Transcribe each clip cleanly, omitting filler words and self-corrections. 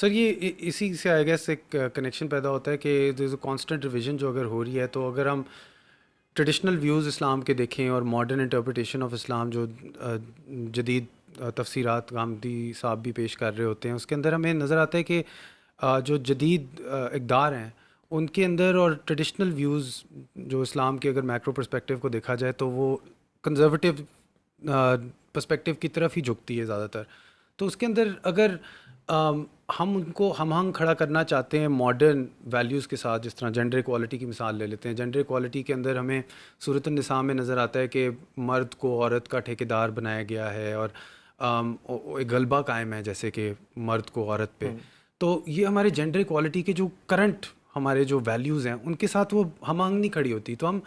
سر یہ اسی سے آئی گیس ایک کنیکشن پیدا ہوتا ہے کہ دیر از اے کانسٹنٹ ریویژن جو اگر ہو رہی ہے، تو اگر ہم ٹریڈیشنل ویوز اسلام کے دیکھیں اور ماڈرن انٹرپریٹیشن آف اسلام جو جدید تفسیرات غامدی صاحب بھی پیش کر رہے ہوتے ہیں، اس کے اندر ہمیں نظر آتا ہے کہ جو جدید اقدار ہیں ان کے اندر اور ٹریڈیشنل ویوز جو اسلام کے اگر میکرو پرسپیکٹیو کو دیکھا جائے تو وہ کنزرویٹو پرسپیکٹیو کی طرف ہی جھکتی ہے زیادہ تر. تو اس کے اندر اگر ہم ان کو ہم ہنگ کھڑا کرنا چاہتے ہیں ماڈرن ویلیوز کے ساتھ، جس طرح جینڈر ایکوالٹی کی مثال لے لیتے ہیں. جینڈر ایکوالٹی کے اندر ہمیں صورت النساء میں نظر آتا ہے کہ مرد کو عورت کا ٹھیکیدار بنایا گیا ہے اور ایک غلبہ قائم ہے جیسے کہ مرد کو عورت پہ. تو یہ ہمارے جینڈر ایکوالٹی کے جو کرنٹ ہمارے جو ویلیوز ہیں ان کے ساتھ وہ ہم آہنگ نہیں کھڑی ہوتی. تو ہم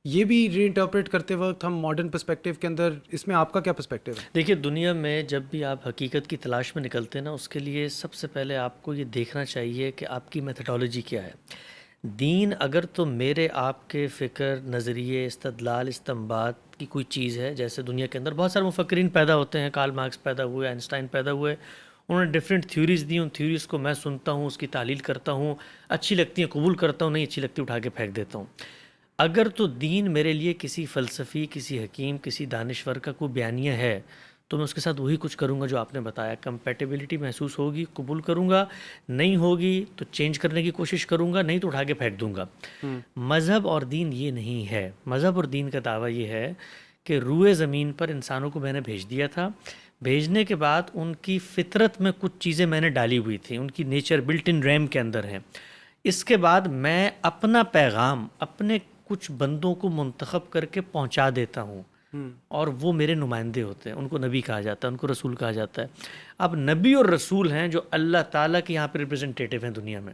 یہ بھی ری انٹرپریٹ کرتے وقت ہم ماڈرن پرسپیکٹیو کے اندر، اس میں آپ کا کیا پرسپیکٹیو ہے؟ دیکھیے، دنیا میں جب بھی آپ حقیقت کی تلاش میں نکلتے ہیں نا، اس کے لیے سب سے پہلے آپ کو یہ دیکھنا چاہیے کہ آپ کی میتھڈالوجی کیا ہے. دین اگر تو میرے آپ کے فکر، نظریے، استدلال، استنباط کی کوئی چیز ہے، جیسے دنیا کے اندر بہت سارے مفکرین پیدا ہوتے ہیں، کارل مارکس پیدا ہوئے، آئنسٹائن پیدا ہوئے، انہوں نے ڈفرینٹ تھیوریز دی، ان تھیوریز کو میں سنتا ہوں، اس کی تحلیل کرتا ہوں، اچھی لگتی ہیں قبول کرتا ہوں، نہیں اچھی لگتی اٹھا کے پھینک دیتا ہوں. اگر تو دین میرے لیے کسی فلسفی، کسی حکیم، کسی دانشور کا کوئی بیانیہ ہے تو میں اس کے ساتھ وہی کچھ کروں گا جو آپ نے بتایا. کمپیٹیبلٹی محسوس ہوگی قبول کروں گا، نہیں ہوگی تو چینج کرنے کی کوشش کروں گا، نہیں تو اٹھا کے پھینک دوں گا. مذہب اور دین یہ نہیں ہے. مذہب اور دین کا دعویٰ یہ ہے کہ روئے زمین پر انسانوں کو میں نے بھیج دیا تھا، بھیجنے کے بعد ان کی فطرت میں کچھ چیزیں میں نے ڈالی ہوئی تھیں، ان کی نیچر بلٹ ان ریم کے اندر ہیں. اس کے بعد میں اپنا پیغام اپنے کچھ بندوں کو منتخب کر کے پہنچا دیتا ہوں، اور وہ میرے نمائندے ہوتے ہیں. ان کو نبی کہا جاتا ہے، ان کو رسول کہا جاتا ہے. اب نبی اور رسول ہیں جو اللہ تعالیٰ کے یہاں پہ ریپرزنٹیٹیو ہیں دنیا میں.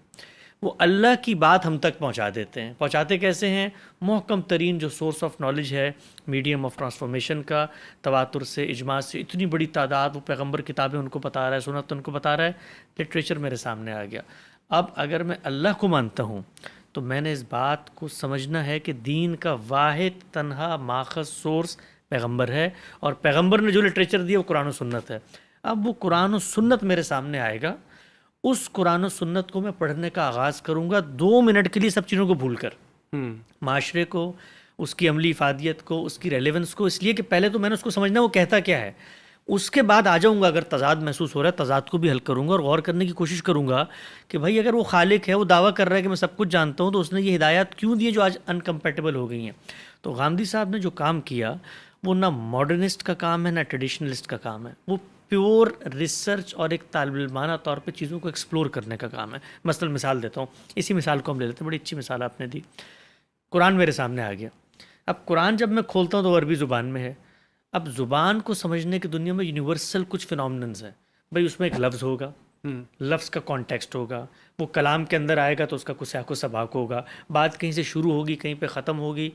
وہ اللہ کی بات ہم تک پہنچا دیتے ہیں. پہنچاتے کیسے ہیں؟ محکم ترین جو سورس آف نالج ہے، میڈیم آف ٹرانسفارمیشن کا، تواتر سے، اجماع سے، اتنی بڑی تعداد، وہ پیغمبر کتابیں ان کو بتا رہا ہے، سنت ان کو بتا رہا ہے، لٹریچر میرے سامنے آ گیا. اب اگر میں اللہ کو مانتا ہوں تو میں نے اس بات کو سمجھنا ہے کہ دین کا واحد تنہا ماخذ سورس پیغمبر ہے، اور پیغمبر نے جو لٹریچر دیا وہ قرآن و سنت ہے. اب وہ قرآن و سنت میرے سامنے آئے گا، اس قرآن و سنت کو میں پڑھنے کا آغاز کروں گا 2 منٹ کے لیے سب چیزوں کو بھول کر، معاشرے کو، اس کی عملی افادیت کو، اس کی ریلیونس کو، اس لیے کہ پہلے تو میں نے اس کو سمجھنا وہ کہتا کیا ہے. اس کے بعد آ جاؤں گا، اگر تضاد محسوس ہو رہا ہے تضاد کو بھی حل کروں گا، اور غور کرنے کی کوشش کروں گا کہ بھائی اگر وہ خالق ہے، وہ دعویٰ کر رہا ہے کہ میں سب کچھ جانتا ہوں، تو اس نے یہ ہدایات کیوں دی جو آج انکمپیٹیبل ہو گئی ہیں. تو غامدی صاحب نے جو کام کیا وہ نہ ماڈرنسٹ کا کام ہے، نہ ٹریڈیشنلسٹ کا کام ہے. وہ پیور ریسرچ اور ایک طالب علمانہ طور پہ چیزوں کو ایکسپلور کرنے کا کام ہے. مثلا مثال دیتا ہوں، اسی مثال کو ہم لے لیتے ہیں، بڑی اچھی مثال آپ نے دی. قرآن میرے سامنے آ گیا. اب قرآن جب میں کھولتا ہوں تو عربی زبان میں ہے. اب زبان کو سمجھنے کی دنیا میں یونیورسل کچھ فینومیننز ہیں. بھئی اس میں ایک لفظ ہوگا، لفظ کا کانٹیکسٹ ہوگا، وہ کلام کے اندر آئے گا تو اس کا کچھ سیاق و سباق ہوگا، بات کہیں سے شروع ہوگی کہیں پہ ختم ہوگی.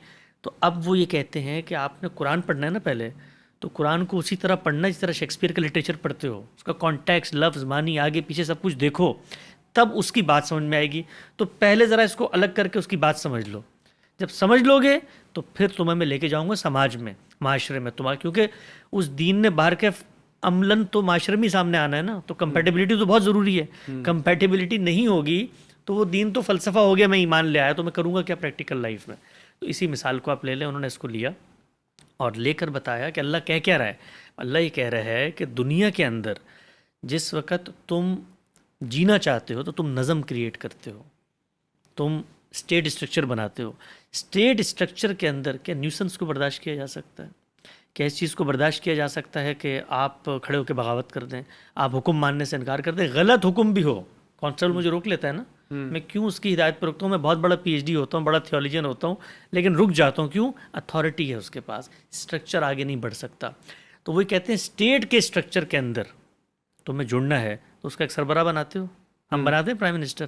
تو اب وہ یہ کہتے ہیں کہ آپ نے قرآن پڑھنا ہے نا پہلے، تو قرآن کو اسی طرح پڑھنا جس طرح شیکسپیئر کا لٹریچر پڑھتے ہو. اس کا کانٹیکسٹ، لفظ، معنی، آگے پیچھے سب کچھ دیکھو، تب اس کی بات سمجھ میں آئے گی. تو پہلے ذرا اس کو الگ کر کے اس کی بات سمجھ لو. جب سمجھ لو گے تو پھر تمہیں میں لے کے جاؤں گا سماج میں، معاشرے میں تمہارا، کیونکہ اس دین نے باہر کے عملاً تو معاشرے میں سامنے آنا ہے نا. تو کمپیٹیبلٹی تو بہت ضروری ہے. کمپیٹیبلٹی نہیں ہوگی تو وہ دین تو فلسفہ ہو گیا، میں ایمان لے آیا، تو میں کروں گا کیا پریکٹیکل لائف میں. تو اسی مثال کو آپ لے لیں. انہوں نے اس کو لیا اور لے کر بتایا کہ اللہ کہہ کیا رہا ہے. اللہ یہ کہہ رہا ہے کہ دنیا کے اندر جس وقت تم جینا چاہتے ہو تو تم نظم کریٹ کرتے ہو، تم اسٹیٹ اسٹرکچر بناتے ہو. اسٹیٹ اسٹرکچر کے اندر کیا نیوسنس کو برداشت کیا جا سکتا ہے؟ کیا اس چیز کو برداشت کیا جا سکتا ہے کہ آپ کھڑے ہو کے بغاوت کر دیں، آپ حکم ماننے سے انکار کر دیں، غلط حکم بھی ہو؟ کانسٹیبل مجھے روک لیتا ہے نا، میں کیوں اس کی ہدایت پر رکتا ہوں؟ میں بہت بڑا پی ایچ ڈی ہوتا ہوں، بڑا تھیولوجین ہوتا ہوں، لیکن رک جاتا ہوں. کیوں؟ اتھارٹی ہے اس کے پاس، اسٹرکچر آگے نہیں بڑھ سکتا. تو وہ کہتے ہیں اسٹیٹ کے اسٹرکچر کے اندر تمہیں جڑنا ہے تو اس کا ایک سربراہ بناتے ہو. ہم بناتے ہیں پرائم منسٹر،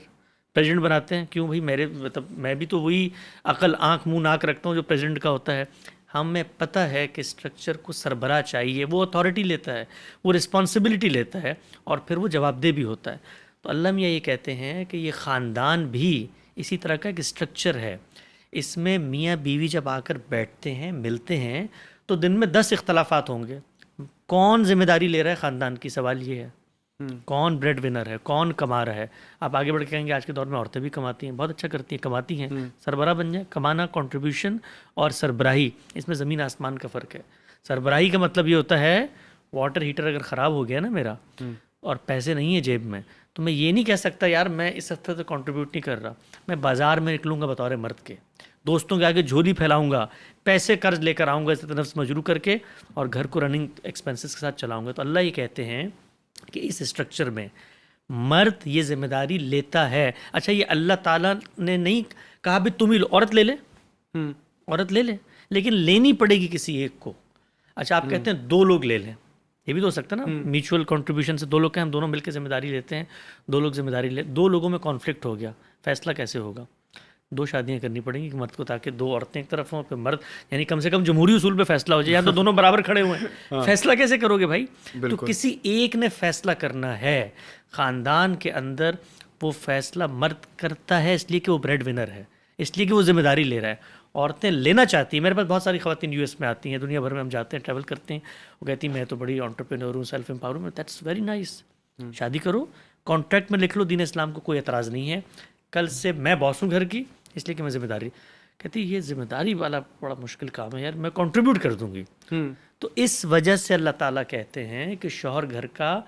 پریزیڈنٹ بناتے ہیں. کیوں بھائی؟ میرے مطلب میں بھی تو وہی عقل، آنکھ، منہ، ناک رکھتا ہوں جو پریزیڈنٹ کا ہوتا ہے. ہمیں پتہ ہے کہ اسٹرکچر کو سربراہ چاہیے، وہ اتھارٹی لیتا ہے، وہ رسپانسبلٹی لیتا ہے، اور پھر وہ جواب دہ بھی ہوتا ہے. تو اللہ میاں یہ کہتے ہیں کہ یہ خاندان بھی اسی طرح کا ایک اسٹرکچر ہے. اس میں میاں بیوی جب آ کر بیٹھتے ہیں، ملتے ہیں، تو دن میں 10 اختلافات ہوں گے. کون ذمہ داری لے رہا ہے خاندان کی؟ سوال یہ ہے. کون بریڈ ونر ہے, کون کما رہا ہے. آپ آگے بڑھ کے کہیں گے آج کے دور میں عورتیں بھی کماتی ہیں, بہت اچھا کرتی ہیں, کماتی ہیں, سربراہ بن جائیں. کمانا کنٹریبیوشن اور سربراہی, اس میں زمین آسمان کا فرق ہے. سربراہی کا مطلب یہ ہوتا ہے واٹر ہیٹر اگر خراب ہو گیا نا میرا اور پیسے نہیں ہیں جیب میں, تو میں یہ نہیں کہہ سکتا یار میں اس ہفتے تو کنٹریبیوٹ نہیں کر رہا, میں بازار میں نکلوں گا بطور مرد کے, دوستوں کے آگے جھولی پھیلاؤں گا, پیسے قرض لے کر آؤں گا عزت نفس مجروح کر کے, اور گھر کو رننگ ایکسپنسز کے ساتھ چلاؤں گا. تو اللہ یہ کہتے ہیں کہ اس اسٹرکچر میں مرد یہ ذمہ داری لیتا ہے. اچھا یہ اللہ تعالیٰ نے نہیں کہا بھی تم ہی لو, عورت لے لے, عورت لے لے, لیکن لینی پڑے گی کسی ایک کو. اچھا آپ کہتے ہیں 2 لوگ لے لیں, یہ بھی تو ہو سکتا ہے نا, میوچول کنٹریبیوشن سے 2 لوگ ہم دونوں مل کے ذمہ داری لیتے ہیں, 2 لوگ ذمہ داری لے, 2 لوگوں میں کانفلکٹ ہو گیا, فیصلہ کیسے ہوگا؟ 2 شادیاں کرنی پڑیں گی مرد کو, تاکہ 2 عورتیں ایک طرف ہوں پہ مرد, یعنی کم سے کم جمہوری اصول پہ فیصلہ ہو جائے. یا تو دونوں برابر کھڑے ہوئے ہیں, فیصلہ کیسے کرو گے بھائی؟ تو کسی ایک نے فیصلہ کرنا ہے. خاندان کے اندر وہ فیصلہ مرد کرتا ہے اس لیے کہ وہ بریڈ ونر ہے, اس لیے کہ وہ ذمہ داری لے رہا ہے. عورتیں لینا چاہتی ہیں, میرے پاس بہت ساری خواتین US میں آتی ہیں, دنیا بھر میں ہم جاتے ہیں, ٹریول کرتے ہیں, وہ کہتی ہیں میں تو بڑی انٹرپرینور ہوں, سیلف امپاور ہوں. دیٹس ویری نائس, شادی کرو, کانٹریکٹ میں لکھ لو دین اسلام کو کوئی اعتراض نہیں ہے, کل سے میں باس ہوں گھر کی اس لیے کہ میں ذمہ داری. کہتی یہ ذمہ داری والا بڑا مشکل کام ہے یار, میں کنٹریبیوٹ کر دوں گی. تو اس وجہ سے اللہ تعالیٰ کہتے ہیں کہ شوہر گھر کا,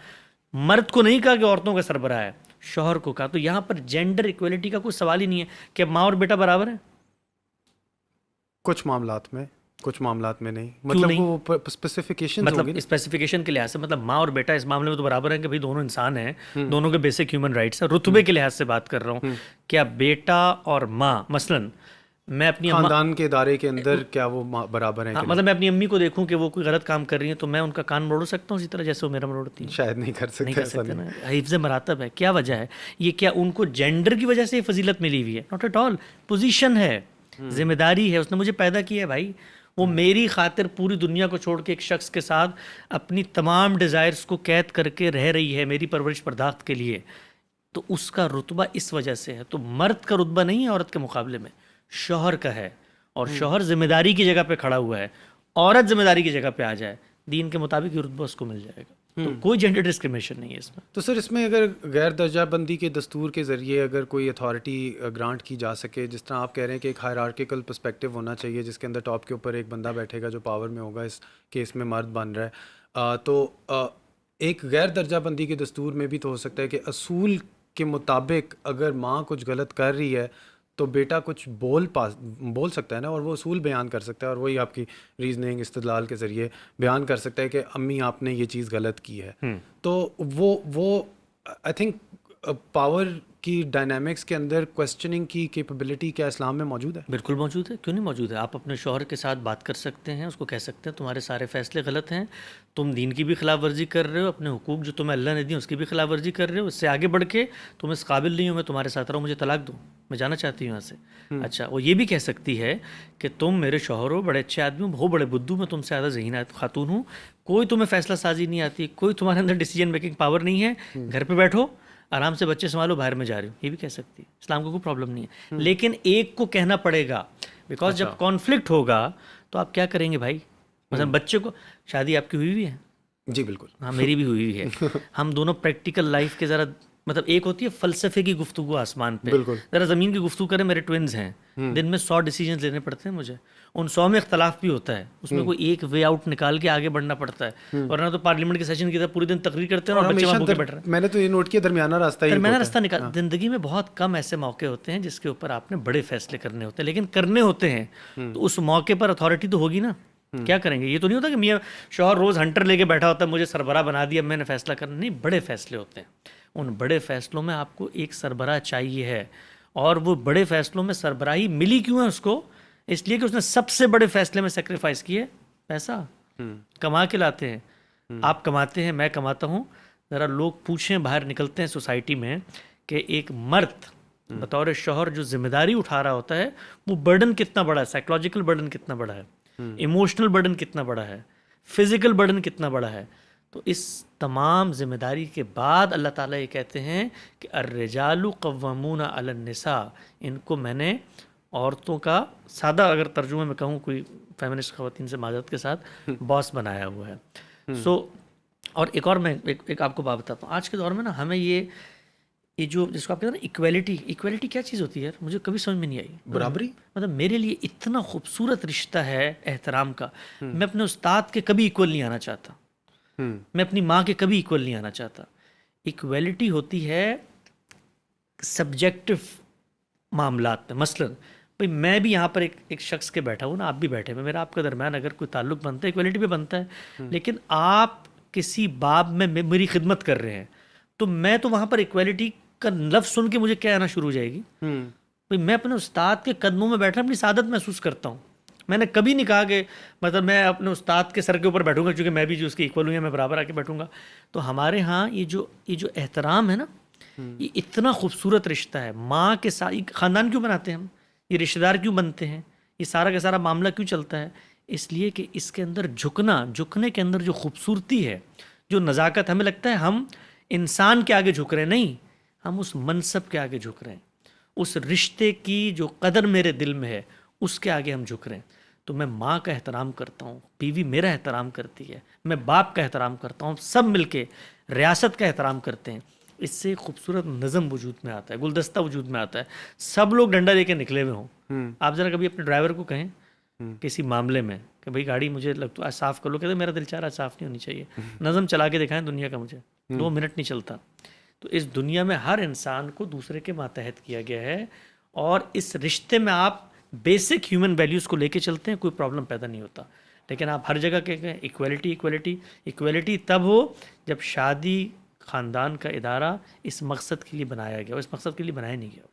مرد کو نہیں کہا کہ عورتوں کا سربراہ ہے, شوہر کو کہا. تو یہاں پر جینڈر ایکویلٹی کا کوئی سوال ہی نہیں ہے کہ ماں اور بیٹا برابر ہیں. کچھ معاملات میں نہیں, مطلب وہ اسپیسیفیکیشن, مطلب اسپیسیفیکیشن کے لحاظ سے, مطلب ماں اور بیٹا اس معاملے میں تو برابر ہیں کہ بھائی دونوں انسان ہیں, دونوں کے بیسک ہیومن رائٹس ہیں. رتبے کے لحاظ سے بات کر رہا ہوں, کیا بیٹا اور ماں, مثلاً میں اپنی خاندان کے ادارے کے اندر کیا وہ برابر ہیں؟ مطلب میں اپنی امی کو دیکھوں کہ وہ کوئی غلط کام کر رہی ہیں تو میں ان کا کان مروڑ سکتا ہوں اسی طرح جیسے وہ میرا مروڑتی ہیں؟ شاید نہیں کر سکتے نا. حفظ مراتب ہے. کیا وجہ ہے یہ؟ کیا ان کو جینڈر کی وجہ سے یہ فضیلت ملی ہوئی ہے؟ Not at all. پوزیشن ہے, ذمہ داری ہے, اس نے مجھے پیدا کیا ہے بھائی, وہ میری خاطر پوری دنیا کو چھوڑ کے ایک شخص کے ساتھ اپنی تمام ڈیزائرز کو قید کر کے رہ رہی ہے میری پرورش پرداخت کے لیے. تو اس کا رتبہ اس وجہ سے ہے. تو مرد کا رتبہ نہیں ہے عورت کے مقابلے میں, شوہر کا ہے, اور شوہر ذمہ داری کی جگہ پہ کھڑا ہوا ہے, عورت ذمہ داری کی جگہ پہ آ جائے, دین کے مطابق یہ رتبہ اس کو مل جائے گا. تو کوئی جینڈر ڈسکریمنیشن نہیں ہے اس میں. تو سر اس میں اگر غیر درجہ بندی کے دستور کے ذریعے اگر کوئی اتھارٹی گرانٹ کی جا سکے, جس طرح آپ کہہ رہے ہیں کہ ایک ہائرارکیکل پرسپیکٹیو ہونا چاہیے جس کے اندر ٹاپ کے اوپر ایک بندہ بیٹھے گا جو پاور میں ہوگا, اس کیس میں مرد بن رہا ہے, تو ایک غیر درجہ بندی کے دستور میں بھی تو ہو سکتا ہے کہ اصول کے مطابق اگر ماں کچھ غلط کر رہی ہے تو بیٹا کچھ بول سکتا ہے نا, اور وہ اصول بیان کر سکتا ہے, اور وہی آپ کی ریزننگ استدلال کے ذریعے بیان کر سکتا ہے کہ امی آپ نے یہ چیز غلط کی ہے. تو وہ آئی تھنک پاور کی ڈائنامکس کے اندر کوسچننگ کی کیپیبلٹی کیا اسلام میں موجود ہے؟ بالکل موجود ہے, کیوں نہیں موجود ہے. آپ اپنے شوہر کے ساتھ بات کر سکتے ہیں, اس کو کہہ سکتے ہیں تمہارے سارے فیصلے غلط ہیں, تم دین کی بھی خلاف ورزی کر رہے ہو, اپنے حقوق جو تمہیں اللہ نے دی اس کی بھی خلاف ورزی کر رہے ہو, اس سے آگے بڑھ کے تم اس قابل نہیں ہو میں تمہارے ساتھ رہوں, مجھے طلاق دو, میں جانا چاہتی ہوں یہاں سے. اچھا وہ یہ بھی کہہ سکتی ہے کہ تم میرے شوہر ہو, بڑے اچھے آدمی ہو, بڑے بدھو, میں تم سے زیادہ ذہین خاتون ہوں, کوئی تمہیں فیصلہ سازی نہیں آتی, کوئی تمہارے اندر ڈیسیجن میکنگ پاور نہیں ہے, گھر پہ بیٹھو آرام سے بچے سنبھالو, باہر میں جا رہی ہوں, یہ بھی کہہ سکتی ہے. اسلام کو کوئی پرابلم نہیں ہے, لیکن ایک کو کہنا پڑے گا, بیکاز جب کانفلکٹ ہوگا تو آپ کیا کریں گے بھائی؟ مثلا بچے کو, شادی آپ کی ہوئی ہوئی ہے؟ جی بالکل. ہاں میری بھی ہوئی ہوئی ہے. ہم دونوں پریکٹیکل لائف کے ذرا مطلب ایک ہوتی ہے فلسفے کی گفتگو آسمان پہ, ذرا زمین کی گفتگو کریں. میرے ٹوئنز ہیں, دن میں 100 ڈیسیجنز لینے پڑتے ہیں مجھے, ان 100 میں اختلاف بھی ہوتا ہے, اس میں کوئی ایک وے آؤٹ نکال کے آگے بڑھنا پڑتا ہے, ورنہ تو پارلیمنٹ کے سیشن کی طرح پورے دن تقریر کرتے ہیں اور بچے وہاں بھوکے بیٹھ رہے ہیں. میں نے تو یہ نوٹ کیا درمیانہ راستہ نکال. زندگی میں بہت کم ایسے موقع ہوتے ہیں جس کے اوپر آپ نے بڑے فیصلے کرنے ہوتے ہیں, لیکن کرنے ہوتے ہیں تو اس موقع پر اتھارٹی تو ہوگی نا. کیا کریں گے؟ یہ تو نہیں ہوتا کہ میاں شوہر روز ہنٹر لے کے بیٹھا ہوتا ہے, مجھے سربراہ بنا دیا میں نے فیصلہ کرنا. نہیں, بڑے فیصلے ہوتے ہیں, ان بڑے فیصلوں میں آپ کو ایک سربراہ چاہیے ہے, اور وہ بڑے فیصلوں میں سربراہی ملی کیوں ہے اس کو؟ اس لیے کہ اس نے سب سے بڑے فیصلے میں سیکریفائس کیے پیسہ. کما کے لاتے ہیں, آپ کماتے ہیں, میں کماتا ہوں. ذرا لوگ پوچھیں, باہر نکلتے ہیں سوسائٹی میں, کہ ایک مرد بطور شوہر جو ذمہ داری اٹھا رہا ہوتا ہے وہ برڈن کتنا بڑا ہے, سائیکولوجیکل برڈن کتنا بڑا ہے, ایموشنل برڈن کتنا بڑا ہے, فزیکل برڈن کتنا بڑا ہے. تو اس تمام ذمہ داری کے بعد اللہ تعالیٰ یہ کہتے ہیں کہ الرجال قوامون علی النساء, ان کو میں نے عورتوں کا, سادہ اگر ترجمہ میں کہوں کوئی فیمنسٹ خواتین سے معذرت کے ساتھ, باس بنایا ہوا ہے. سو اور ایک اور میں ایک آپ کو بات بتاتا ہوں. آج کے دور میں نا ہمیں یہ جو جس کو آپ کہتے ہیں نا ایکویلٹی کیا چیز ہوتی ہے یار؟ مجھے کبھی سمجھ میں نہیں آئی. برابری. مطلب میرے لیے اتنا خوبصورت رشتہ ہے احترام کا. میں اپنے استاد کے کبھی ایکول نہیں آنا چاہتا. میں اپنی ماں کے کبھی ایکول نہیں آنا چاہتا. ایکویلٹی ہوتی ہے سبجیکٹو معاملات میں. مثلاً بھائی میں بھی یہاں پر ایک شخص کے بیٹھا ہوں نا، آپ بھی بیٹھے ہیں، میرا آپ کے درمیان اگر کوئی تعلق بنتا ہے ایکویلٹی پہ بنتا ہے. لیکن آپ کسی باب میں میری خدمت کر رہے ہیں تو میں تو وہاں پر ایکویلٹی کا لفظ سن کے مجھے کیا آنا شروع ہو جائے گی. بھائی میں اپنے استاد کے قدموں میں بیٹھا اپنی سعادت محسوس کرتا ہوں. میں نے کبھی نہیں کہا کہ مطلب میں اپنے استاد کے سر کے اوپر بیٹھوں گا کیونکہ میں بھی جو اس کے ایکول ہوں یا میں برابر آ کے بیٹھوں گا. تو ہمارے ہاں یہ جو احترام ہے نا، یہ اتنا خوبصورت رشتہ ہے. ماں کے ساتھ خاندان کیوں بناتے ہیں ہم؟ یہ رشتہ دار کیوں بنتے ہیں؟ یہ سارا کا سارا معاملہ کیوں چلتا ہے؟ اس لیے کہ اس کے اندر جھکنے کے اندر جو خوبصورتی ہے، جو نزاکت، ہمیں لگتا ہے ہم انسان کے آگے جھک رہے ہیں. نہیں، ہم اس منصب کے آگے جھک رہے ہیں. اس رشتے کی جو قدر میرے دل میں ہے اس کے آگے ہم جھک رہے ہیں. تو میں ماں کا احترام کرتا ہوں، بیوی میرا احترام کرتی ہے، میں باپ کا احترام کرتا ہوں، سب مل کے ریاست کا احترام کرتے ہیں. اس سے خوبصورت نظم وجود میں آتا ہے، گلدستہ وجود میں آتا ہے. سب لوگ ڈنڈا لے کے نکلے ہوئے ہوں. آپ ذرا کبھی اپنے ڈرائیور کو کہیں کسی معاملے میں کہ بھائی گاڑی مجھے لگتا ہے صاف کر لو، کہتے میرا دل چاہ رہا صاف نہیں ہونی چاہیے. نظم چلا کے دکھائیں دنیا کا، مجھے 2 منٹ نہیں چلتا. تو اس دنیا میں ہر انسان کو دوسرے کے ماتحت کیا گیا ہے، اور اس رشتے میں آپ بیسک ہیومن ویلیوز کو لے کے چلتے ہیں، کوئی پرابلم پیدا نہیں ہوتا. لیکن آپ ہر جگہ کہیں ایکویلٹی تب ہو جب شادی خاندان کا ادارہ اس مقصد کے لیے بنایا گیا، اور اس مقصد کے لیے بنایا نہیں گیا.